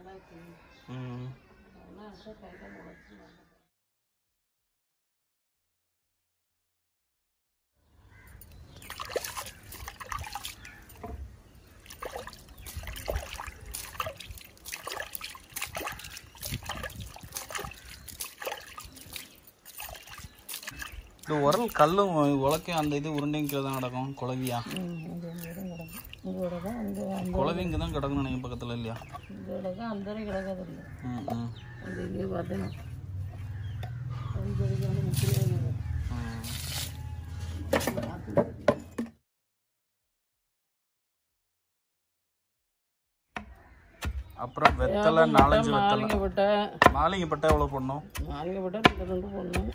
இந்த உரல் கல்லும் உலக்கையும் அந்த இது உருண்டைங்க தான் கிடக்கும் குழவியா குழவி இங்கே தான் கிடக்கணும் நீங்கள் பக்கத்தில் இல்லையா அந்த கிடக்காது இல்லை அந்த இது பார்த்தேன் அப்புறம் வெத்தலை 4-5 வெத்தலை மாலிங்கப்பட்டை எவ்வளோ போடணும் மாலிங்கப்பட்டை 2 போடணும்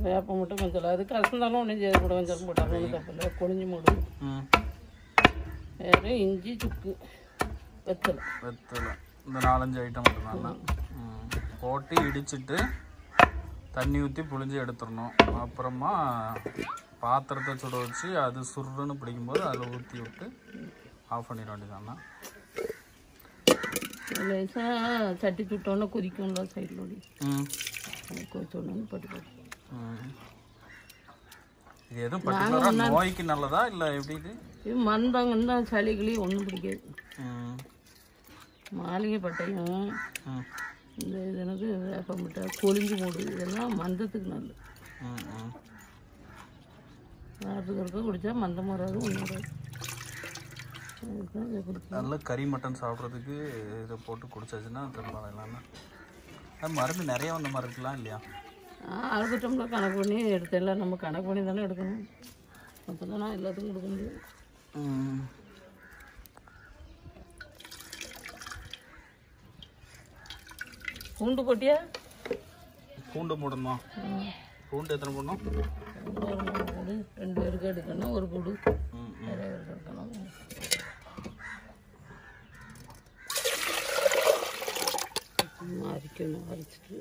வேப்ப மட்டும் மஞ்சள் அது கலந்தாலும் ஒன்றும் செய்ய கூட மஞ்சள் போட்டாலும் ஒன்றும் தப்பில்லை கொழிஞ்சு மூடும் வேறு இஞ்சி சுக்கு வெத்தலை இந்த 4-5 ஐட்டம் மட்டும்தான் போட்டு இடிச்சிட்டு தண்ணி ஊற்றி புழிஞ்சு எடுத்துடணும் அப்புறமா பாத்திரத்தை சுட வச்சு அது சுருன்னு பிடிக்கும்போது அதில் ஊற்றி விட்டு ஆஃப் பண்ணிட வேண்டியதாண்ணா லேசாக சட்டி சுட்டோன்னா கொதிக்கும்ல சைடில் ஓடி கொதிச்சோன்னு பட்டு இது எதுவும் பர்டிகுலராக நோய்க்கு நல்லதா இல்லை எப்படி இது மந்தாங்கன்னா சளிகளையும் ஒன்றும் பிடிக்காது மாளிகைப்பட்டையும் இந்த இது எனக்கு வேப்பம்பட்டை கொழிஞ்சு மூடு இதெல்லாம் மந்தத்துக்கு நல்லது வாரத்துக்கு ஒருக்கா குடித்தா மந்தம் வராது ஒன்றும் வராது நல்ல கறி மட்டன் சாப்பிட்றதுக்கு இதை போட்டு குடிச்சாச்சுன்னா திரும்ப எல்லாமே அது மருந்து நிறைய வந்த மாதிரி இருக்கலாம் இல்லையா அறுபட்டோம்ல கணக்கு பண்ணி எடுத்தெல்லாம் நம்ம கணக்கு பண்ணி தானே எடுக்கணும் அப்போ தான் நான் எல்லாத்துக்கும் கொடுக்க முடியும் பூண்டு போட்டியா பூண்டு போடணுமா பூண்டு எத்தனை போடணும் 2 பேருக்கு எடுக்கணும் ஒரு பூண்டு நிறைய பேருக்கு எடுக்கணும் அரிக்கணும் அரிச்சிட்டு